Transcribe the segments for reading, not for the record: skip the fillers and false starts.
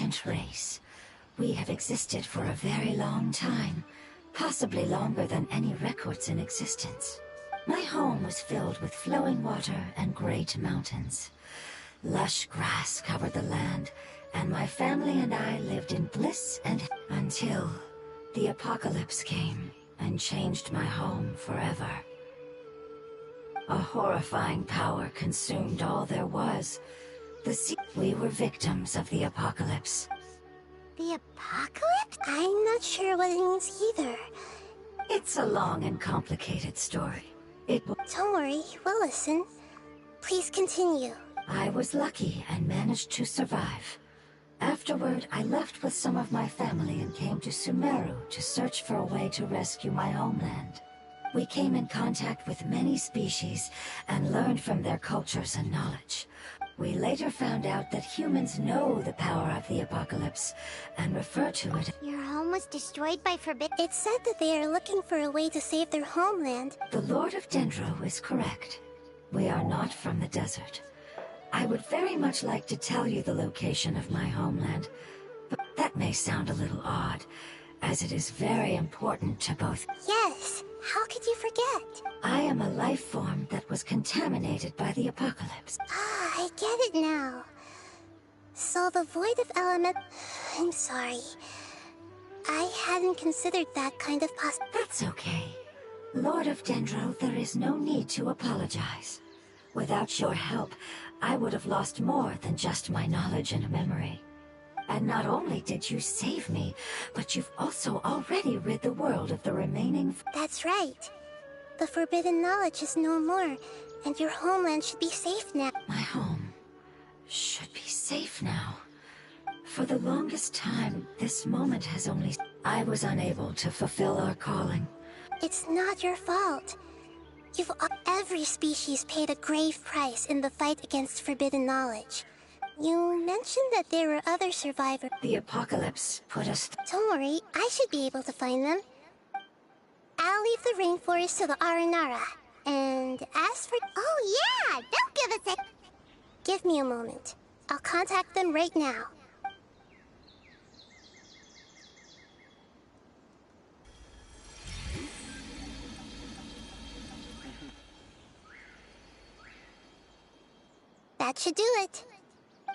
ancient race. We have existed for a very long time, possibly longer than any records in existence. My home was filled with flowing water and great mountains. Lush grass covered the land, and my family and I lived in bliss and until the apocalypse came and changed my home forever. A horrifying power consumed all there was. We were victims of the apocalypse. The apocalypse? I'm not sure what it means either. It's a long and complicated story. Don't worry, we'll listen. Please continue. I was lucky and managed to survive. Afterward, I left with some of my family and came to Sumeru to search for a way to rescue my homeland. We came in contact with many species and learned from their cultures and knowledge. We later found out that humans know the power of the apocalypse and refer to it. Your home was destroyed by forbidden. It said that they are looking for a way to save their homeland. The Lord of Dendro is correct. We are not from the desert. I would very much like to tell you the location of my homeland, but that may sound a little odd, as it is very important to both. Yes, how could you forget? I am a life form that was contaminated by the apocalypse. Ah, I get it now. So the void of element... I'm sorry. I hadn't considered that kind of That's okay. Lord of Dendro, there is no need to apologize. Without your help, I would have lost more than just my knowledge and memory. And not only did you save me, but you've also already rid the world of the remaining... That's right. The forbidden knowledge is no more, and your homeland should be safe now. My home should be safe now. For the longest time, this moment has only... I was unable to fulfill our calling. It's not your fault. Every species paid a grave price in the fight against forbidden knowledge. You mentioned that there were other survivors. The apocalypse put us... Don't worry, I should be able to find them. I'll leave the rainforest to the Aranara. And as for... Oh yeah! Don't give us a... Give me a moment. I'll contact them right now. That should do it.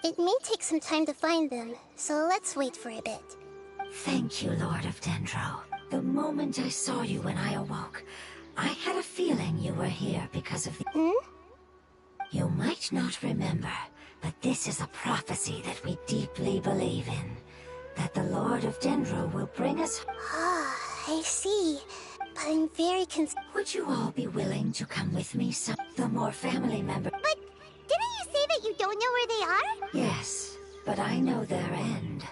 It may take some time to find them, so let's wait for a bit. Thank you, Lord of Dendro. The moment I saw you when I awoke, I had a feeling you were here because of the... You might not remember, but this is a prophecy that we deeply believe in. That the Lord of Dendro will bring us... Ah, I see. But I'm very Would you all be willing to come with me the more family members... But didn't you say that you don't know where they are? Yes, but I know their end.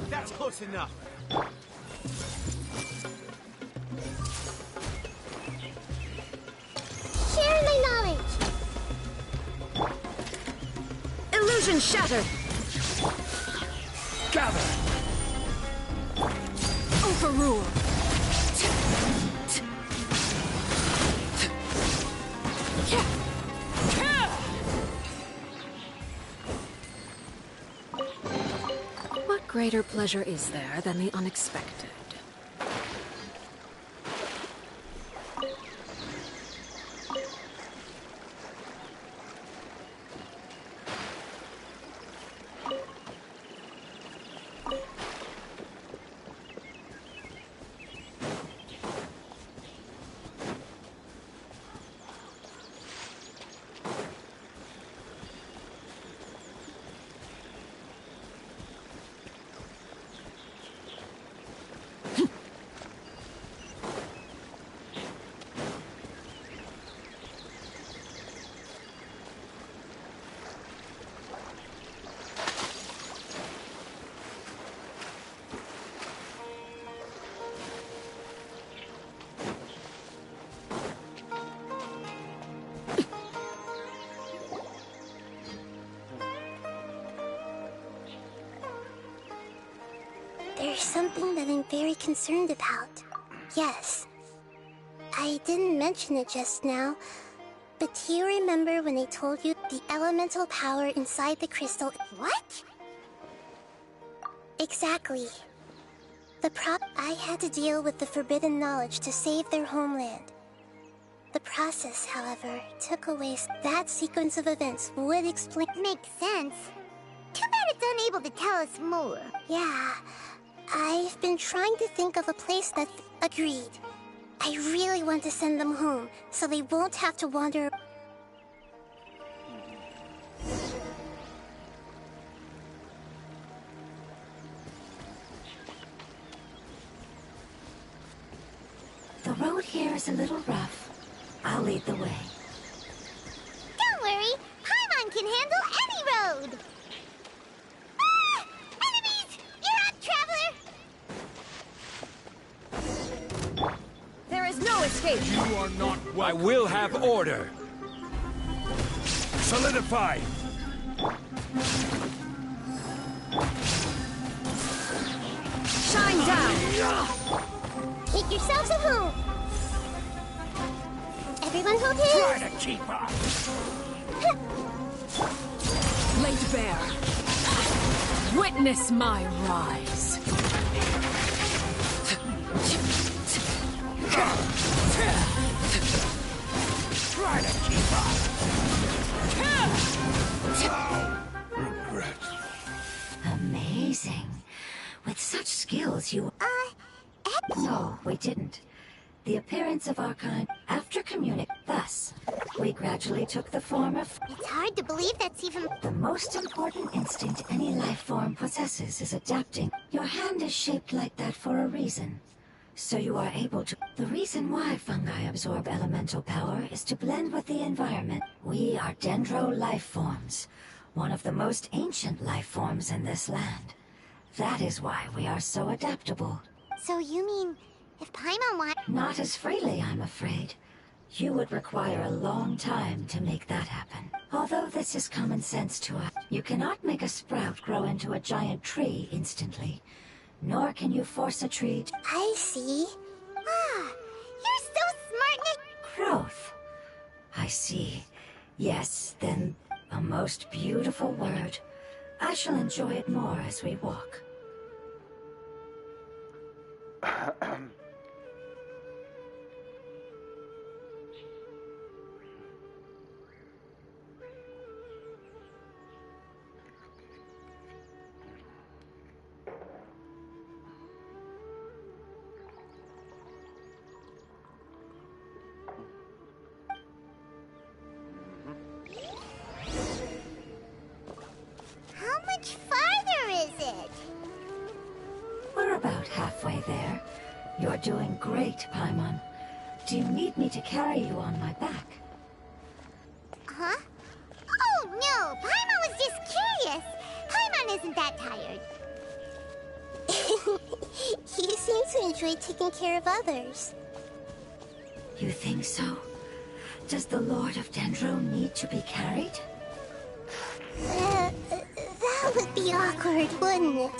That's close enough. Share my knowledge! Illusion shattered! Gather! Overrule! What greater pleasure is there than the unexpected? There's something that I'm very concerned about. Yes. I didn't mention it just now, but do you remember when I told you the elemental power inside the crystal? What? Exactly. I had to deal with the forbidden knowledge to save their homeland. The process, however, took away that sequence of events would explain. Makes sense. Too bad it's unable to tell us more. Yeah, I've been trying to think of a place that agreed. I really want to send them home, so they won't have to wander. The road here is a little rough. I'll lead the way. Don't worry, Paimon can handle any road. Ah! Enemies! You're up, traveler! There is no escape! You are not. I will have order. Solidify. Shine down! Take yourselves at home. Everyone hold hands. Try to keep up. Laid bare. Witness my rise. Try to keep up. Regret. Amazing. With such skills, you... No, we didn't. The appearance of our kind after thus, we gradually took the form of... It's hard to believe that's even... The most important instinct any life form possesses is adapting. Your hand is shaped like that for a reason. So you are able to... The reason why fungi absorb elemental power is to blend with the environment. We are dendro life forms, one of the most ancient life forms in this land. That is why we are so adaptable. So you mean, if Paimon wants... Not as freely, I'm afraid. You would require a long time to make that happen. Although this is common sense to us, you cannot make a sprout grow into a giant tree instantly. Nor can you force a tree to... I see. Ah, you're so smart, Nick. Growth. I see. Yes, then a most beautiful word. I shall enjoy it more as we walk. How much farther is it? We're about halfway there. You're doing great, Paimon. Do you need me to carry you on my back? Huh? Oh, no! Paimon was just curious! Paimon isn't that tired. You seem to enjoy taking care of others. You think so? Does the Lord of Dendro need to be carried? That would be awkward, wouldn't it?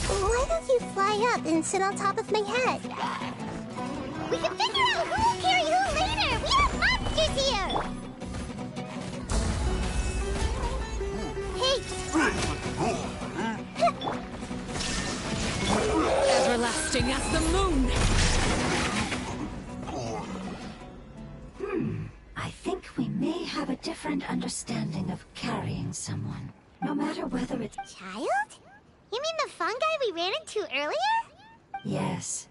Why don't you fly up and sit on top of my head? We can figure out who will carry who later! We have monsters here! Hey! Everlasting as the moon! I think we may have a different understanding of carrying someone. No matter whether it's... Child? You mean the fungi we ran into earlier? Yes.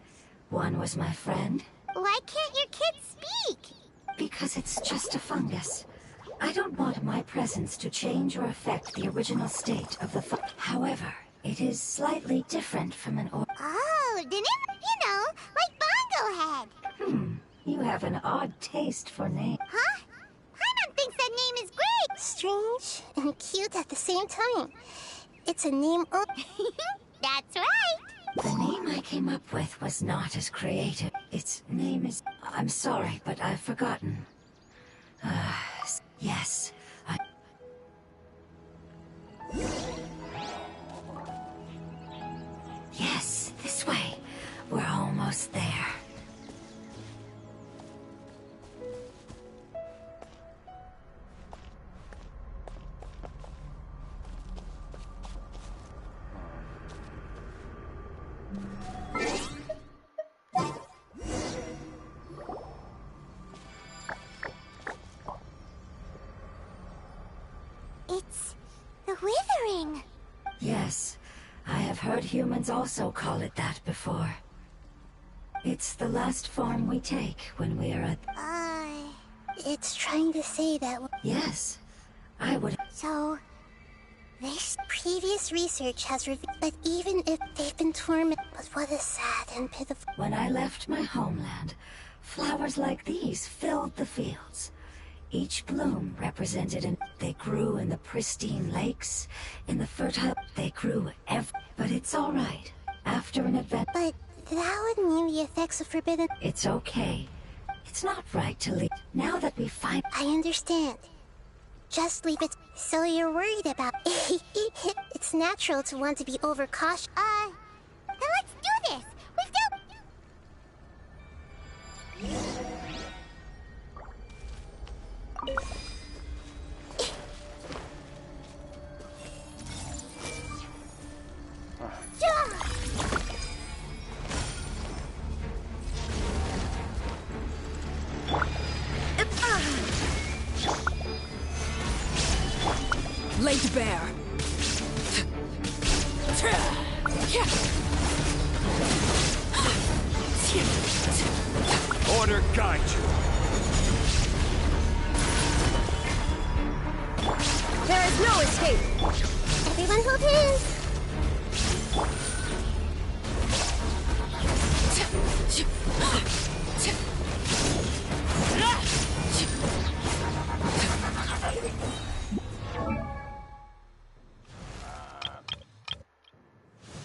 One was my friend. Why can't your kid speak? Because it's just a fungus. I don't want my presence to change or affect the original state of the However, it is slightly different from an Oh, didn't it? You know, like Bongo Head. You have an odd taste for names. Huh? Paimon thinks that name is great. Strange and cute at the same time. It's a name That's right. The name I came up with was not as creative. Its name is... I'm sorry, but I've forgotten. Yes, Yes, It's the withering. Yes, I have heard humans also call it that before. It's the last form we take when we are at... It's trying to say that... Yes, I would... So, this previous research has revealed that even if they've been tormented... But what a sad and pitiful... When I left my homeland, flowers like these filled the fields. Each bloom represented an... They grew in the pristine lakes, in the fertile... They grew But it's all right. After an event... But that would mean the effects of forbidden... It's okay. It's not right to leave. Now that we find... I understand. Just leave it. So you're worried about... It's natural to want to be overcautious. Then let's do this! We still... Laid bare. Order guide you. There is no escape. Everyone hold hands.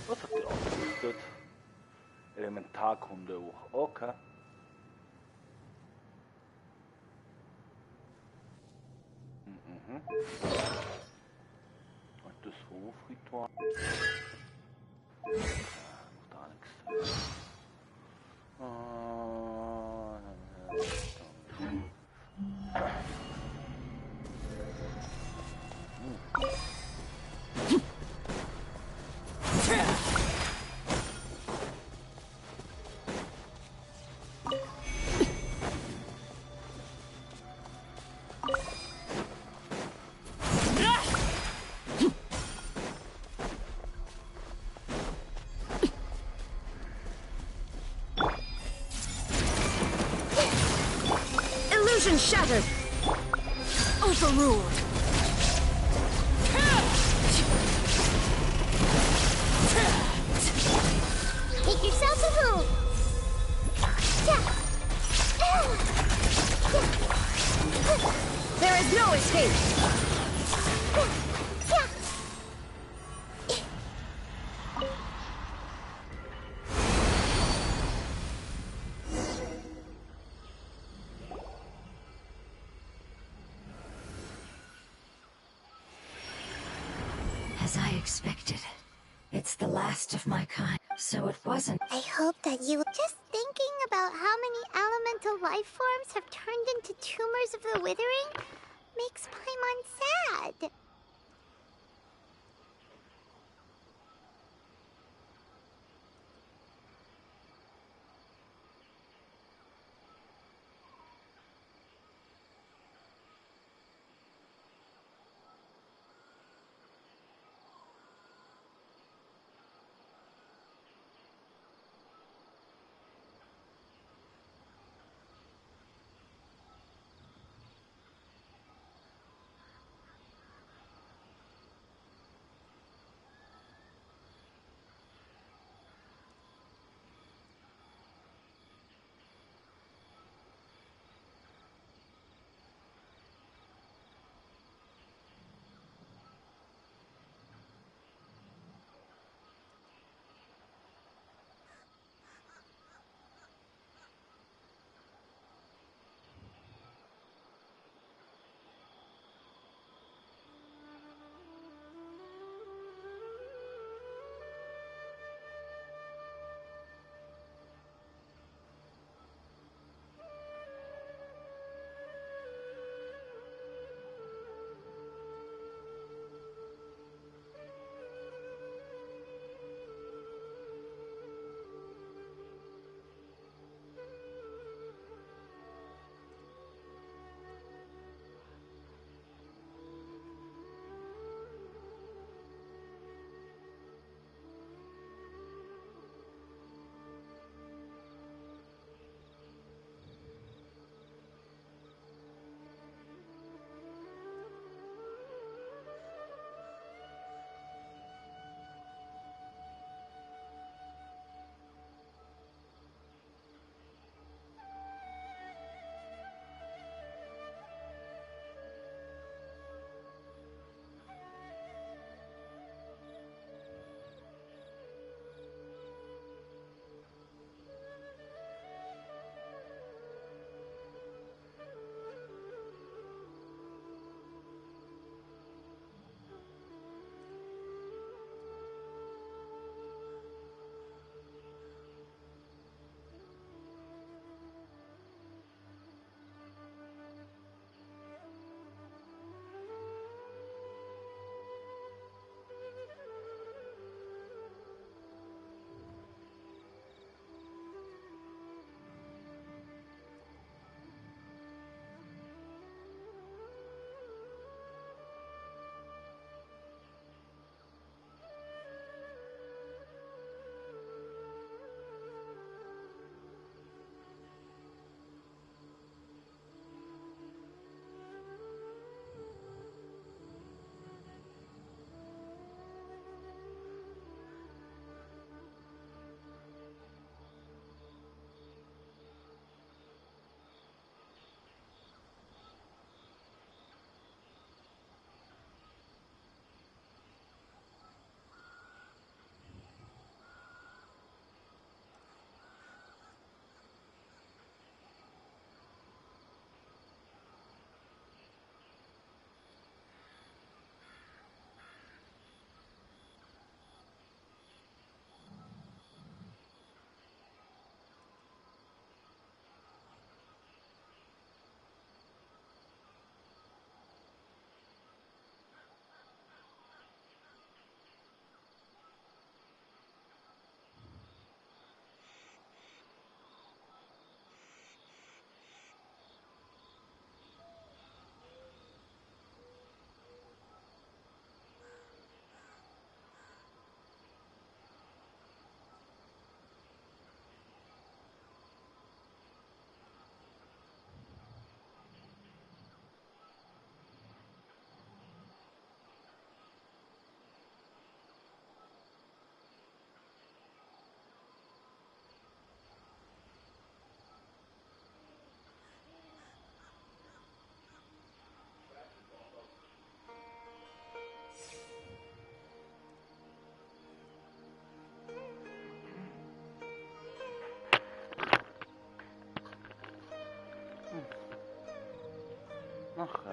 Was hat die aufgerüstet? Elementarkunde hoch. Okay. Und das Hofritual. Noch da nichts. Illusion shattered. Overruled. Take yourselves home. There is no escape. As I expected. It's the last of my kind, so it wasn't... I hope that you... Just thinking about how many elemental life forms have turned into tumors of the withering makes Paimon sad.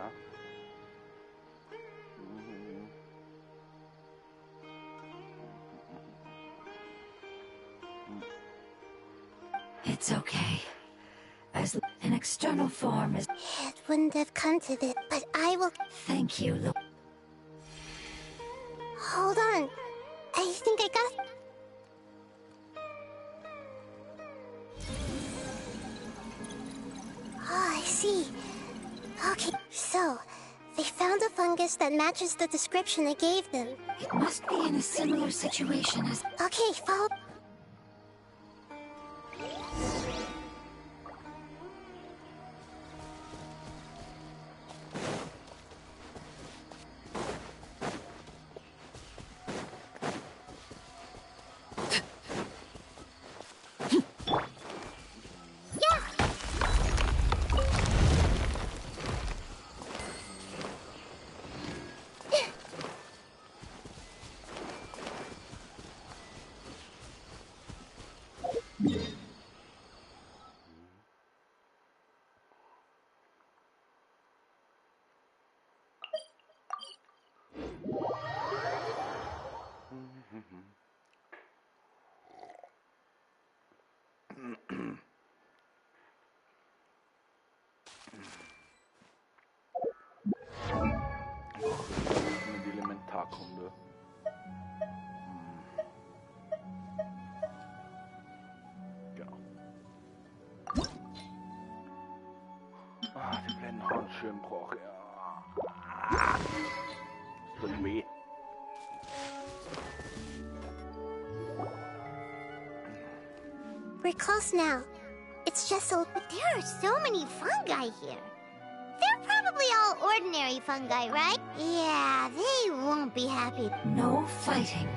Ja. It's okay. As an external form is... It wouldn't have come to this, but I will... Thank you, Hold on. I think I got... Oh, I see. Okay, so... They found a fungus that matches the description I gave them. It must be in a similar situation as... Okay, follow... Mit Elementarkunde. Genau. Ah, den Blendenhornschirm brauche ich. Ah. Das tut weh. We're close now. It's just so... But there are so many fungi here. They're probably all ordinary fungi, right? Yeah, they won't be happy. No fighting.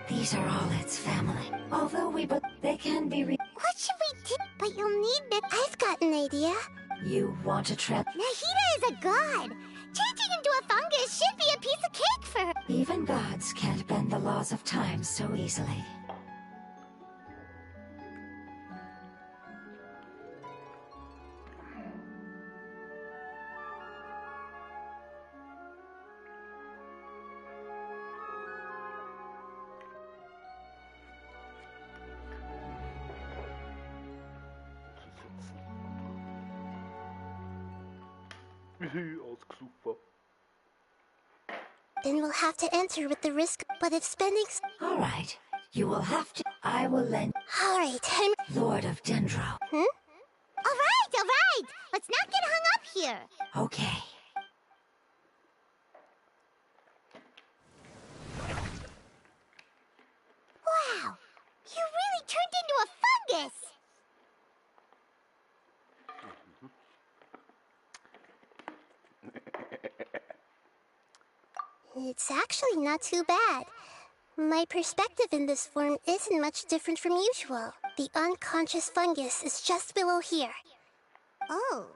These are all its family. Although they can be What should we do? But you'll need the... I've got an idea. You want to trap... Nahida is a god. Changing into a fungus should be a piece of cake for her. Even gods can't bend the laws of time so easily. Ausgesucht. Then we'll have to enter with the risk, but if spending... All right. You will have to... I will lend... Alright, I'm... Lord of Dendro. All right. Let's not get hung up here. Okay. Wow, you really turned into a fungus. It's actually not too bad. My perspective in this form isn't much different from usual. The unconscious fungus is just below here. Oh,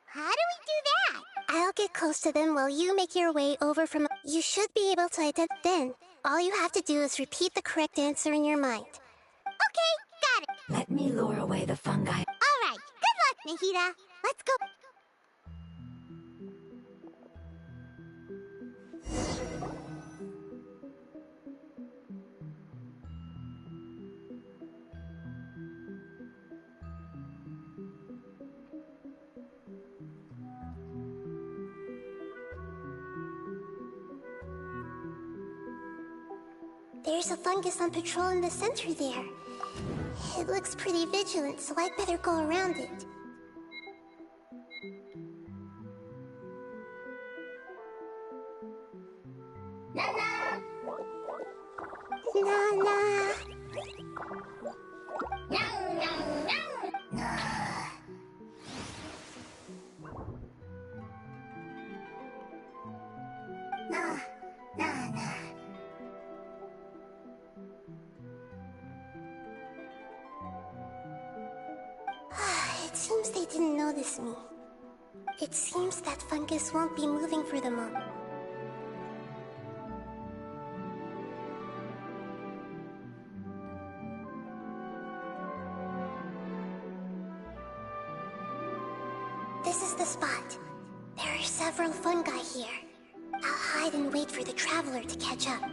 how do we do that? I'll get close to them while you make your way over from... You should be able to identify... Then, all you have to do is repeat the correct answer in your mind. Okay, got it. Let me lure away the fungi. All right, good luck, Nahida. Let's go. There's a fungus on patrol in the center there. It looks pretty vigilant, so I'd better go around it. Nana! It seems they didn't notice me. It seems that fungus won't be moving for the moment. This is the spot. There are several fungi here. I'll hide and wait for the traveler to catch up.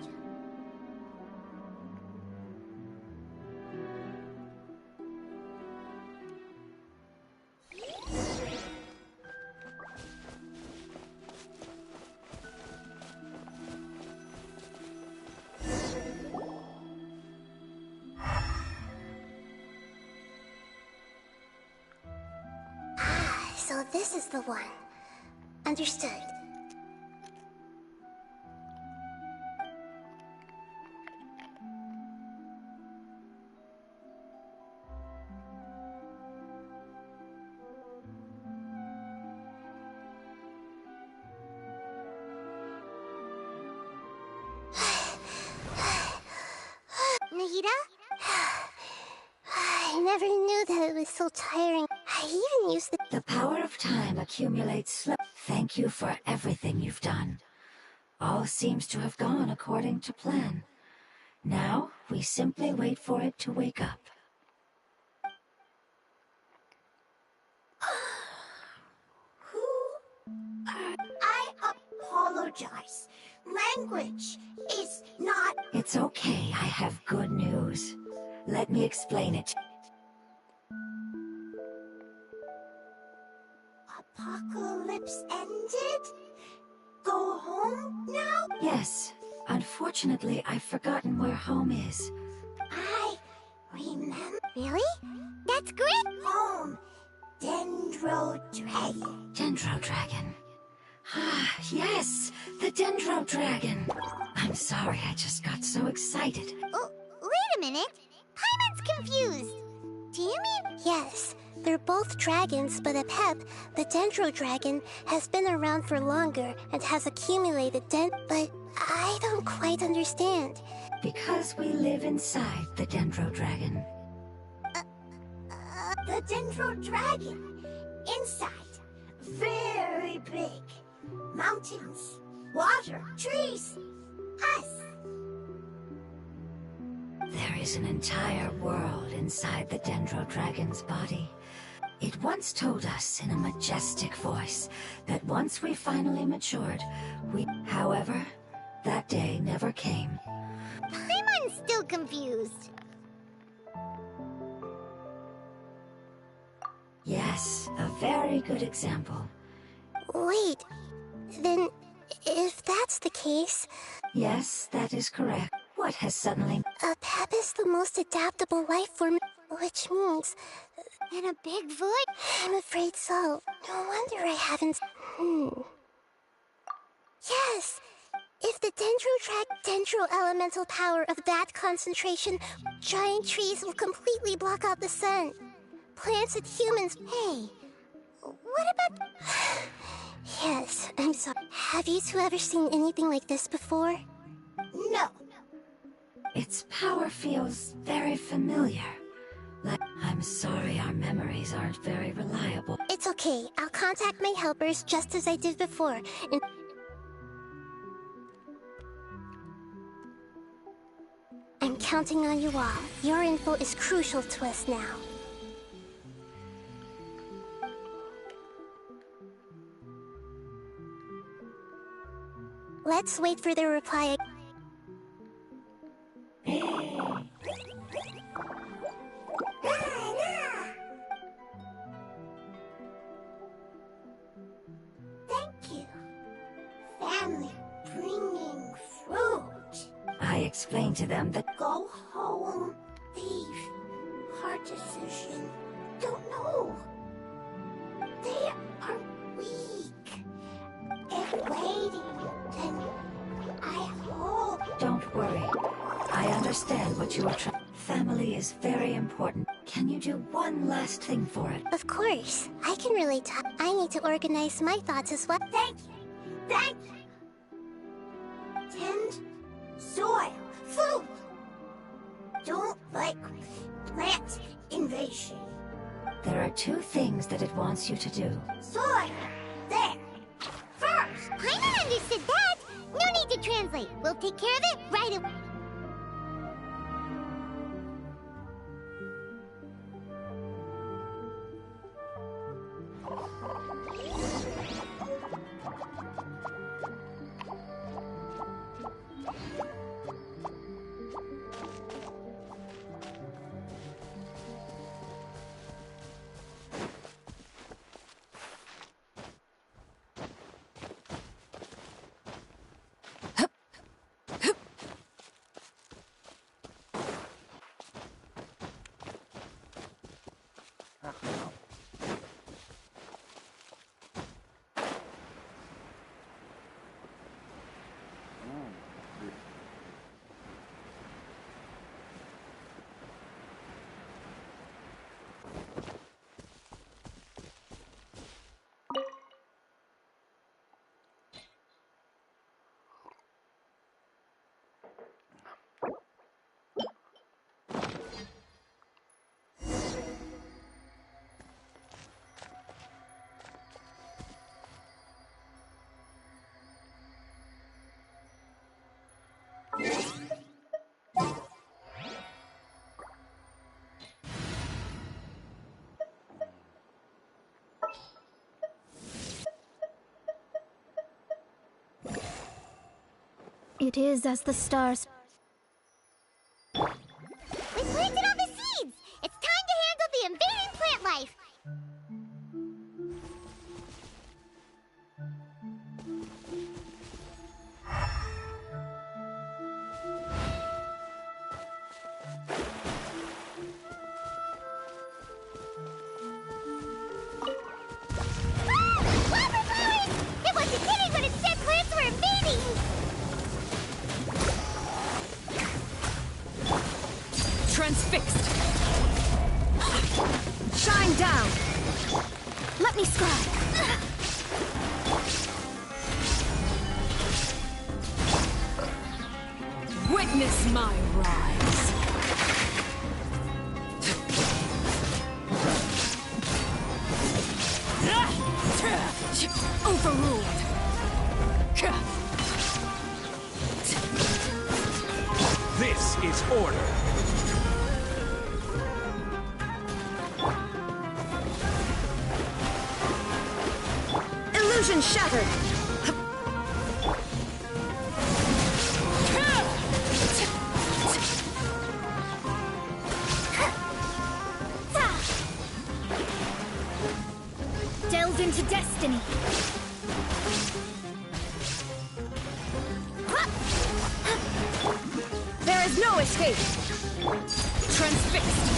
So this is the one. Understood. Nahida? I never knew that it was so tiring. I even used The power of time accumulates slow. Thank you for everything you've done. All seems to have gone according to plan. Now, we simply wait for it to wake up. I apologize. Language is not... It's okay, I have good news. Let me explain it. Apocalypse ended? Go home now? Yes, unfortunately, I've forgotten where home is. I remember Really? That's great! home. Dendro Dragon. Dendro Dragon. Ah, yes, the Dendro Dragon. I'm sorry, I just got so excited. Oh, wait a minute. Paimon's confused. Do you mean... Yes, they're both dragons, but Apep, the Dendro Dragon, has been around for longer and has accumulated but I don't quite understand. Because we live inside the Dendro Dragon. The Dendro Dragon. Inside. Very big. Mountains. Water. Trees. Us. There is an entire world inside the Dendro Dragon's body. It once told us in a majestic voice that once we finally matured, However, that day never came. Paimon's still confused. Yes, a very good example. Wait, then if that's the case, Yes, that is correct. What has suddenly... Apep is the most adaptable life form, which means And a big void? I'm afraid so. No wonder I haven't... Yes! If the Dendro elemental power of that concentration, giant trees will completely block out the sun. Plants and humans... Hey, what about... Yes, I'm sorry. Have you two ever seen anything like this before? No. Its power feels very familiar. I'm sorry our memories aren't very reliable. It's okay. I'll contact my helpers just as I did before. I'm counting on you all. Your info is crucial to us now. Let's wait for their reply. Thank you. Family bringing fruit. I explained to them that... Go home. Leave. Hard decision. Don't know. They are weak. If waiting, then I hope. Don't worry. I understand what you are trying... Family is very important. Can you do one last thing for it? Of course. I can relate to... I need to organize my thoughts as well. Thank you. Thank you. Tend soil. Food. Don't like plant invasion. There are two things that it wants you to do. Soil. There. First. Paimon understood that! No need to translate. We'll take care of it right away. It is as the stars. We planted all the seeds! It's time to handle the invading plant life! It wasn't kidding when it said plants were invading! Transfixed! Shine down! Let me scribe. Witness my rise! Overruled! This is order. Illusion shattered! Delve into destiny. There is no escape! Transfixed!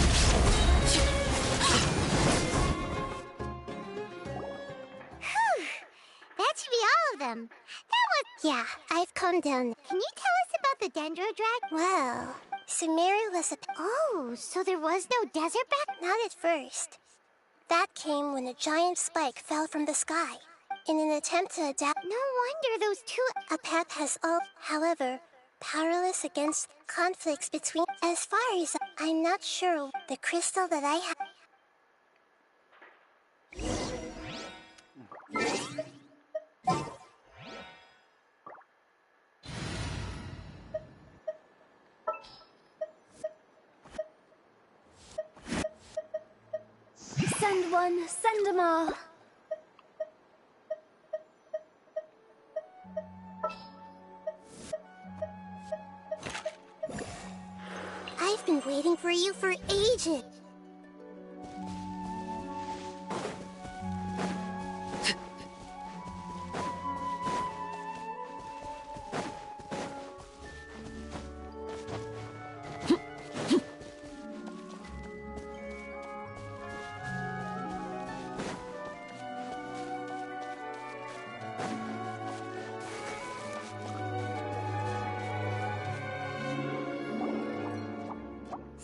That should be all of them. That was... Yeah, I've calmed down. Can you tell us about the Dendrodrag? Well, Sumeru was a... Oh, so there was no desert back... Not at first. That came when a giant spike fell from the sky. In an attempt to adapt... No wonder those two... A path has all... However, powerless against conflicts between... As far as... I'm not sure the crystal that I have... Send one, send them all. I've been waiting for you for ages.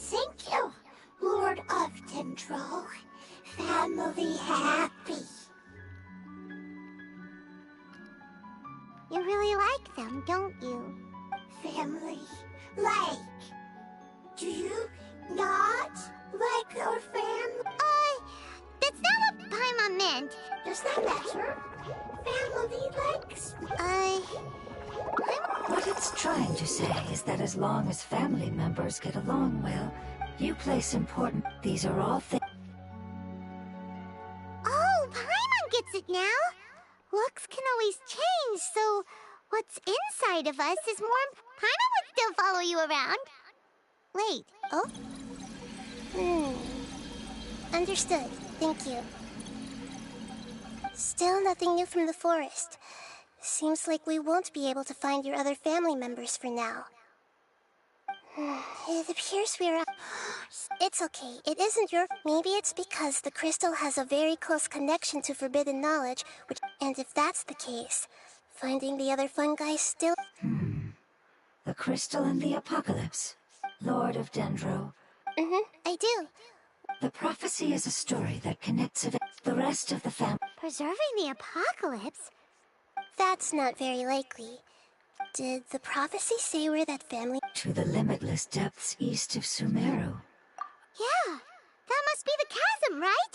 Thank you, Lord of Dendro. Family happy. You really like them, don't you? Family like. Do you not like your family? That's not what Paimon meant. Does that matter? Family likes. What it's trying to say is that as long as family members get along well, you place important. These are all things. Oh, Paimon gets it now. Looks can always change, so what's inside of us is more... Paimon would still follow you around. Wait, Oh? Understood. Thank you. Still nothing new from the forest. Seems like we won't be able to find your other family members for now. It appears we're... It's okay. It isn't your... Maybe it's because the crystal has a very close connection to forbidden knowledge, which... And if that's the case, finding the other fungi still... The crystal and the apocalypse. Lord of Dendro. I do. The prophecy is a story that connects the rest of the family. preserving the apocalypse? That's not very likely. Did the prophecy say where that family... To the limitless depths east of Sumeru. Yeah, that must be the chasm, right?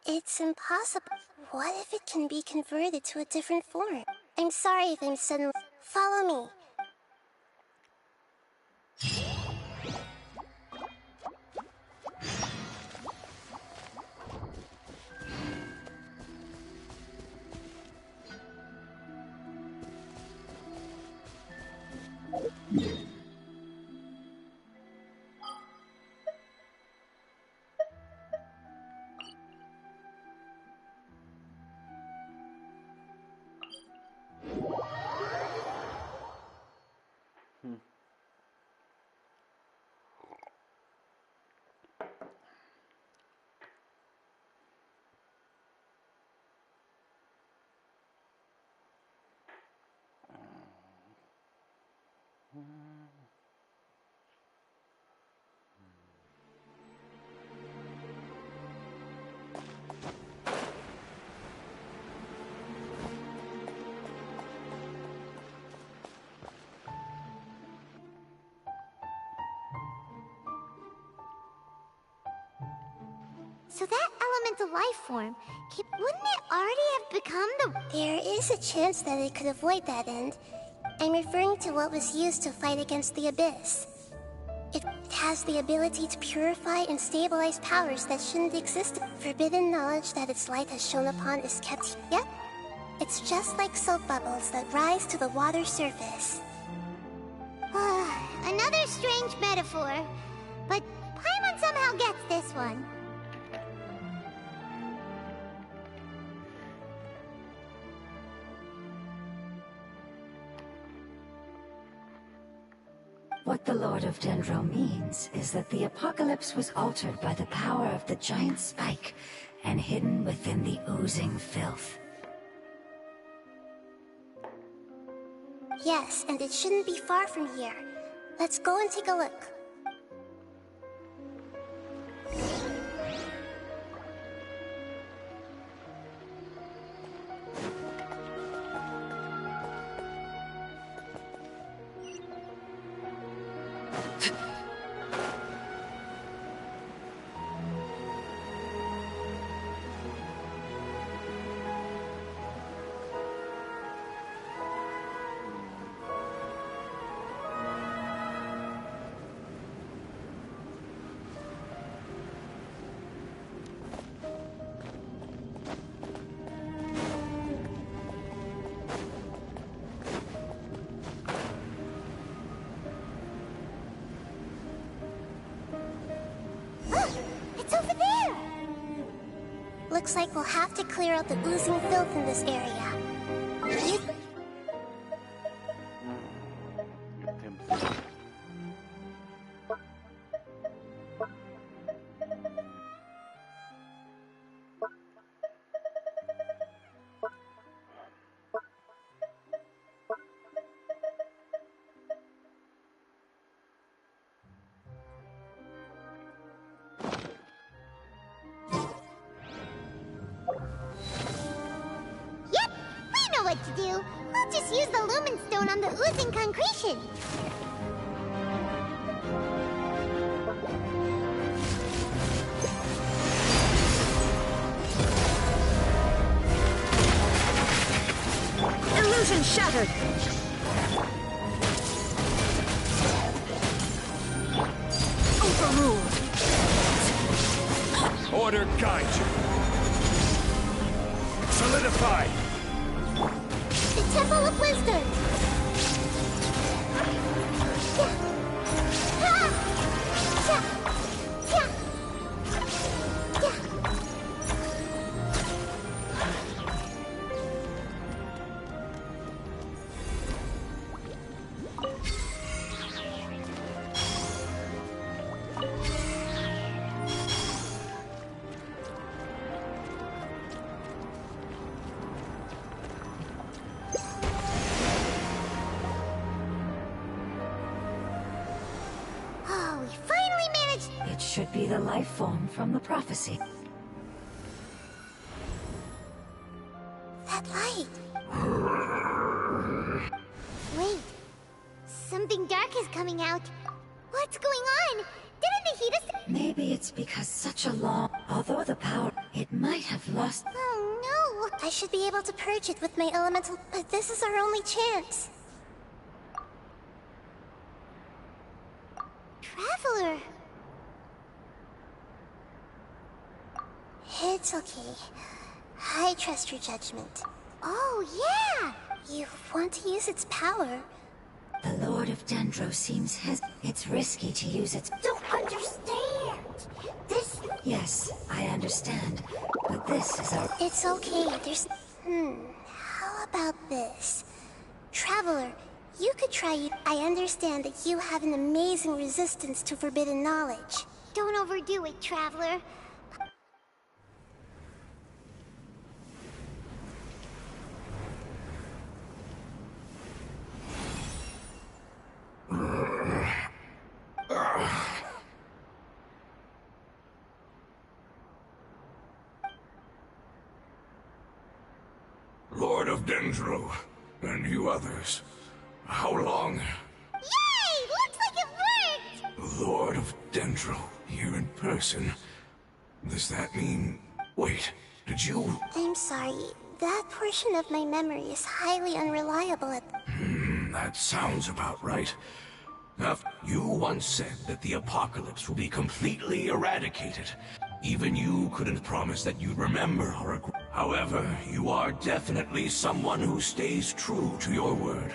It's impossible. What if it can be converted to a different form? I'm sorry if I'm suddenly... Follow me. So that elemental life form, wouldn't it already have become the... There is a chance that it could avoid that end. I'm referring to what was used to fight against the Abyss. It has the ability to purify and stabilize powers that shouldn't exist. Forbidden knowledge that its light has shone upon is kept. Yep. It's just like soap bubbles that rise to the water's surface. Another strange metaphor. But Paimon somehow gets this one. What the Lord of Dendro means is that the apocalypse was altered by the power of the giant spike and hidden within the oozing filth. Yes, and it shouldn't be far from here. Let's go and take a look. Looks like we'll have to clear out the oozing filth in this area. What to do. We'll just use the lumen stone on the oozing concretion. Illusion shattered! Overruled! Order guide you! Solidify! The Temple of Wisdom! It should be the life form from the prophecy. That light! Wait. Something dark is coming out. What's going on? Didn't the heat us... Maybe it's because such a long... Although the power... It might have lost... Oh no! I should be able to purge it with my elemental... But this is our only chance. Traveler! It's okay. I trust your judgment. Oh, yeah! You want to use its power? The Lord Lord of Dendro seems it's risky to use its... Don't understand. This... Yes, I understand. But this is our... It's okay, there's... How about this? Traveler, you could try... I understand that you have an amazing resistance to forbidden knowledge. Don't overdo it, Traveler. Lord of Dendro, and you others, how long? Yay! Looks like it worked! Lord of Dendro, here in person. Does that mean... Wait, did you... I'm sorry, that portion of my memory is highly unreliable at... That sounds about right. Now, you once said that the apocalypse will be completely eradicated. Even you couldn't promise that you'd remember or agree. However, you are definitely someone who stays true to your word.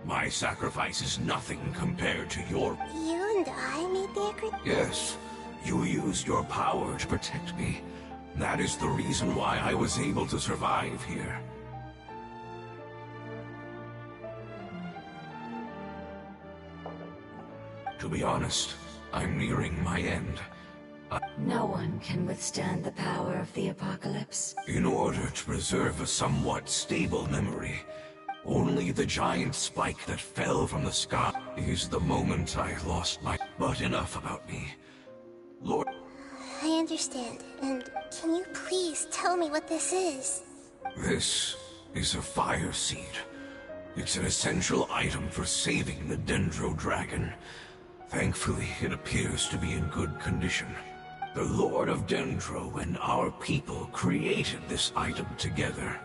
My sacrifice is nothing compared to your... You and I made the agreement? Yes, you used your power to protect me. That is the reason why I was able to survive here. To be honest, I'm nearing my end. No one can withstand the power of the apocalypse. In order to preserve a somewhat stable memory, only the giant spike that fell from the sky is the moment I lost my... But enough about me. Lord... I understand, and can you please tell me what this is? This is a fire seed. It's an essential item for saving the Dendro Dragon. Thankfully, it appears to be in good condition. The Lord of Dendro and our people created this item together.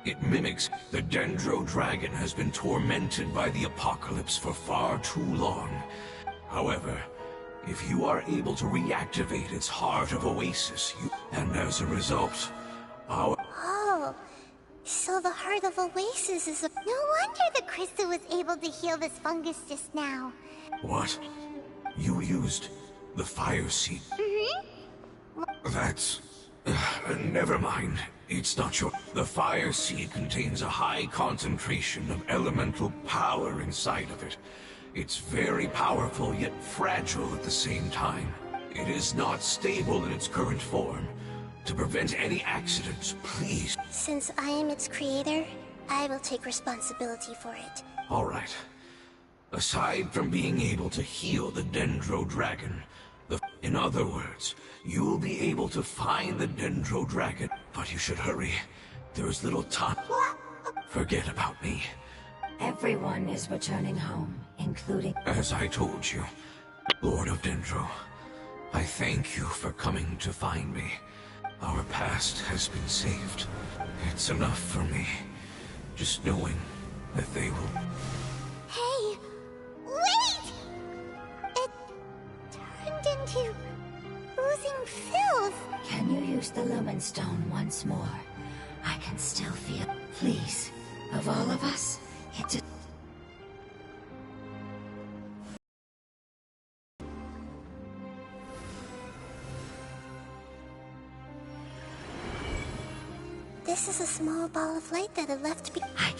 It mimics... The Dendro Dragon has been tormented by the apocalypse for far too long. However, if you are able to reactivate its heart of Oasis, and as a result, our... Oh, so the heart of Oasis is a... No wonder the crystal was able to heal this fungus just now. What? You used the fire seed? That's... never mind. It's not your... The fire seed contains a high concentration of elemental power inside of it. It's very powerful, yet fragile at the same time. It is not stable in its current form. To prevent any accidents, please... Since I am its creator, I will take responsibility for it. All right. Aside from being able to heal the Dendro Dragon, in other words, you'll be able to find the Dendro Dragon. But you should hurry. There is little time. Forget about me. Everyone is returning home, including... As I told you, Lord of Dendro, I thank you for coming to find me. Our past has been saved. It's enough for me. Just knowing that they will... Hey! Wait! It turned into oozing filth. Can you use the Lumen Stone once more? I can still feel... Please, of all of us, it... This is a small ball of light that I left be... I